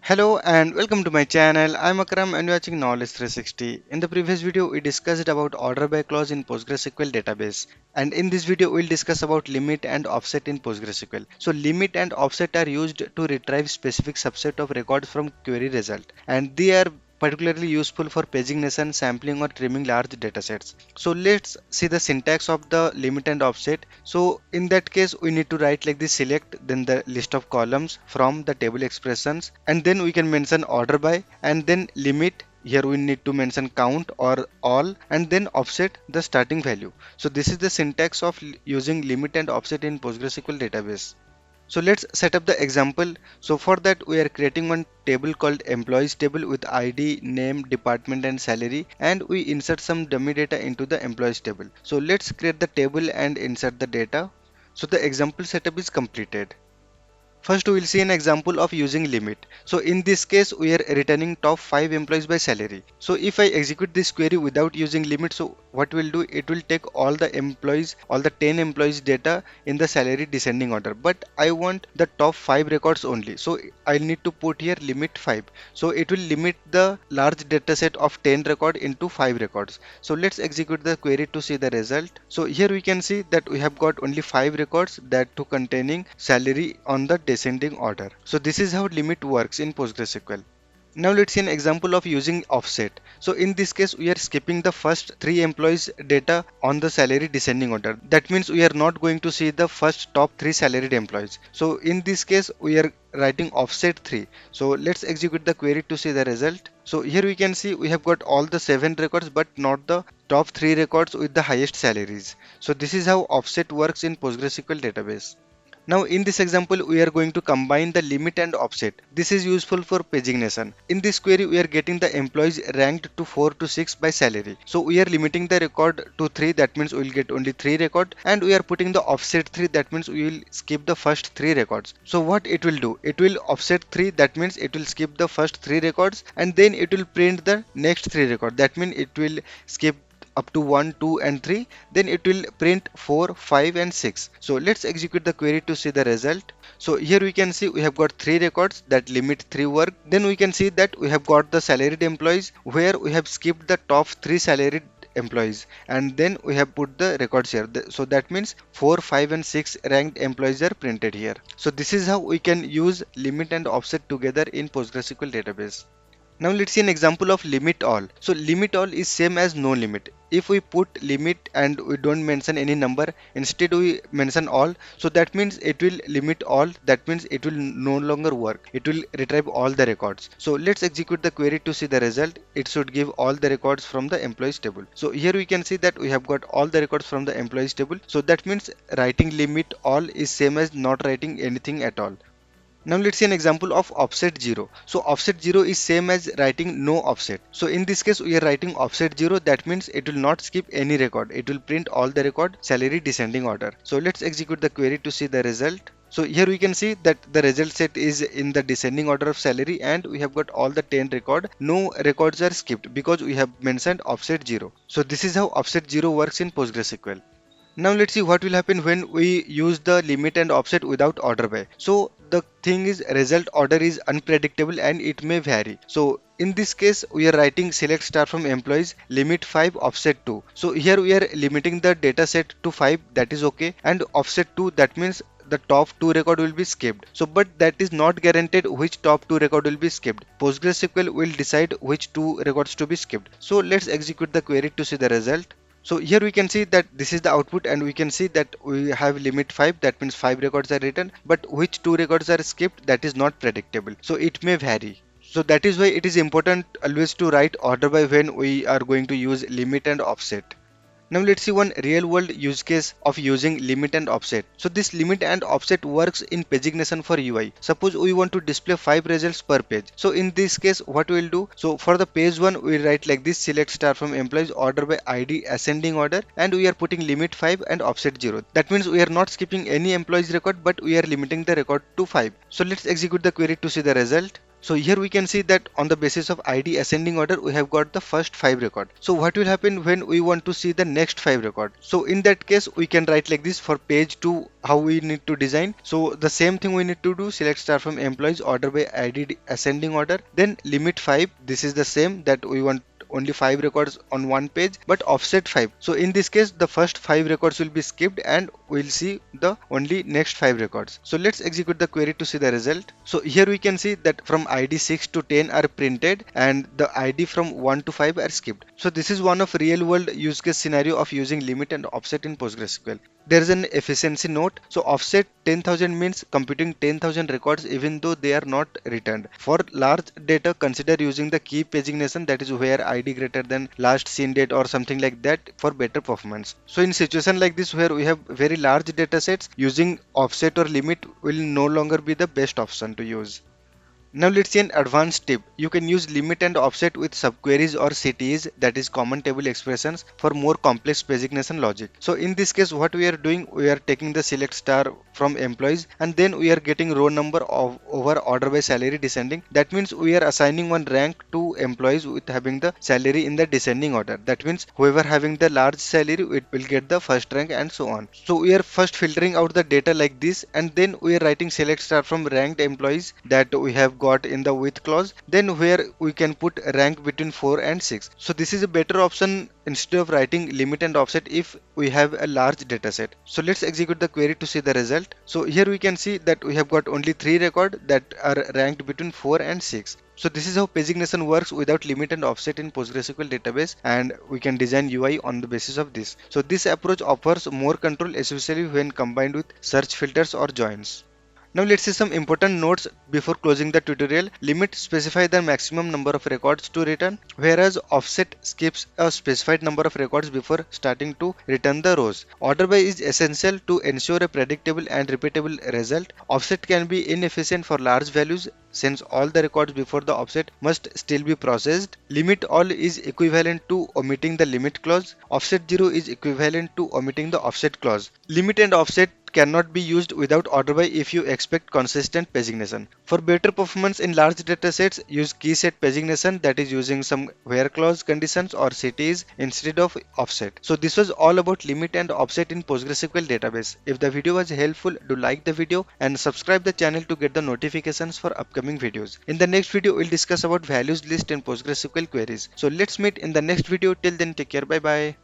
Hello and welcome to my channel. I'm Akram and you're watching Knowledge 360. In the previous video, we discussed about order by clause in PostgreSQL database. And in this video, we'll discuss about limit and offset in PostgreSQL. So limit and offset are used to retrieve specific subset of records from query result. And they are particularly useful for pagination, sampling or trimming large datasets. So let's see the syntax of the limit and offset. So in that case we need to write like this: select then the list of columns from the table expressions, and then we can mention order by, and then limit. Here we need to mention count or all, and then offset the starting value. So this is the syntax of using limit and offset in PostgreSQL database. So let's set up the example. So for that we are creating one table called employees table with ID, name, department and salary, and we insert some dummy data into the employees table. So let's create the table and insert the data. So the example setup is completed. First, we will see an example of using limit. So in this case, we are returning top 5 employees by salary. So if I execute this query without using limit, so what will do? It will take all the employees, all the 10 employees data in the salary descending order. But I want the top 5 records only. So I need to put here limit 5. So it will limit the large data set of 10 record into 5 records. So let's execute the query to see the result. So here we can see that we have got only 5 records, that too containing salary on the descending order. So this is how limit works in PostgreSQL. Now let's see an example of using offset. So in this case we are skipping the first 3 employees data on the salary descending order. That means we are not going to see the first top 3 salaried employees. So in this case we are writing offset 3. So let's execute the query to see the result. So here we can see we have got all the 7 records but not the top 3 records with the highest salaries. So this is how offset works in PostgreSQL database. Now in this example we are going to combine the limit and offset. This is useful for pagination. In this query we are getting the employees ranked to 4 to 6 by salary. So we are limiting the record to 3, that means we will get only 3 record, and we are putting the offset 3, that means we will skip the first 3 records. So what it will do? It will offset 3, that means it will skip the first 3 records and then it will print the next 3 records. That means it will skip up to 1, 2 and 3, then it will print 4, 5 and 6. So let's execute the query to see the result. So here we can see we have got 3 records that limit 3 work. Then we can see that we have got the salaried employees where we have skipped the top 3 salaried employees, and then we have put the records here. So that means 4, 5 and 6 ranked employees are printed here. So this is how we can use limit and offset together in PostgreSQL database. Now let's see an example of limit all. So limit all is same as no limit. If we put limit and we don't mention any number, instead we mention all, so that means it will limit all, that means it will no longer work. It will retrieve all the records. So let's execute the query to see the result. It should give all the records from the employees table. So here we can see that we have got all the records from the employees table. So that means writing limit all is same as not writing anything at all. Now let's see an example of offset 0. So offset 0 is same as writing no offset. So in this case we are writing offset 0, that means it will not skip any record. It will print all the record salary descending order. So let's execute the query to see the result. So here we can see that the result set is in the descending order of salary and we have got all the 10 record. No records are skipped because we have mentioned offset 0. So this is how offset 0 works in PostgreSQL. Now let's see what will happen when we use the limit and offset without order by. So the thing is, result order is unpredictable and it may vary. So in this case we are writing select star from employees limit 5 offset 2. So here we are limiting the data set to 5, that is okay, and offset 2, that means the top 2 record will be skipped. So but that is not guaranteed which top 2 record will be skipped. PostgreSQL will decide which 2 records to be skipped. So let's execute the query to see the result. So here we can see that this is the output and we can see that we have limit 5, that means 5 records are written, but which 2 records are skipped, that is not predictable. So it may vary. So that is why it is important always to write order by when we are going to use limit and offset. Now let's see one real world use case of using limit and offset. So this limit and offset works in pagination for UI. Suppose we want to display 5 results per page. So in this case what we will do? So for the page 1 we write like this: select star from employees order by ID ascending order, and we are putting limit 5 and offset 0. That means we are not skipping any employees record but we are limiting the record to 5. So let's execute the query to see the result. So here we can see that on the basis of ID ascending order, we have got the first 5 record. So what will happen when we want to see the next 5 record? So in that case, we can write like this for page 2, how we need to design. So the same thing we need to do, select star from employees, order by ID ascending order, then limit 5. This is the same that we want only 5 records on one page, but offset 5. So in this case, the first 5 records will be skipped and we'll see the only next 5 records. So let's execute the query to see the result. So here we can see that from ID 6 to 10 are printed and the ID from 1 to 5 are skipped. So this is one of real world use case scenario of using limit and offset in PostgreSQL. There is an efficiency note. So offset 10,000 means computing 10,000 records even though they are not returned. For large data, consider using the key pagination, that is where ID greater than last seen date or something like that for better performance. So in situation like this where we have very large data sets, using offset or limit will no longer be the best option to use. Now let's see an advanced tip. You can use limit and offset with subqueries or CTEs, that is common table expressions, for more complex pagination logic. So in this case, what we are doing, we are taking the select star from employees and then we are getting row number of over order by salary descending. That means we are assigning one rank to employees with having the salary in the descending order. That means whoever having the large salary, it will get the first rank and so on. So we are first filtering out the data like this and then we are writing select star from ranked employees that we have got in the with clause, then where we can put rank between 4 and 6. So this is a better option instead of writing limit and offset if we have a large data set. So let's execute the query to see the result. So here we can see that we have got only 3 records that are ranked between 4 and 6. So this is how pagination works without limit and offset in PostgreSQL database, and we can design UI on the basis of this. So this approach offers more control, especially when combined with search filters or joins. Now let's see some important notes before closing the tutorial. Limit specify the maximum number of records to return, whereas offset skips a specified number of records before starting to return the rows. Order by is essential to ensure a predictable and repeatable result. Offset can be inefficient for large values since all the records before the offset must still be processed. Limit all is equivalent to omitting the limit clause. Offset 0 is equivalent to omitting the offset clause. Limit and offset cannot be used without order by if you expect consistent pagination. For better performance in large datasets, use keyset pagination, that is using some where clause conditions or CTEs instead of offset. So this was all about limit and offset in PostgreSQL database. If the video was helpful, do like the video and subscribe the channel to get the notifications for upcoming videos. In the next video, we'll discuss about values list in PostgreSQL queries. So let's meet in the next video. Till then, take care. Bye bye.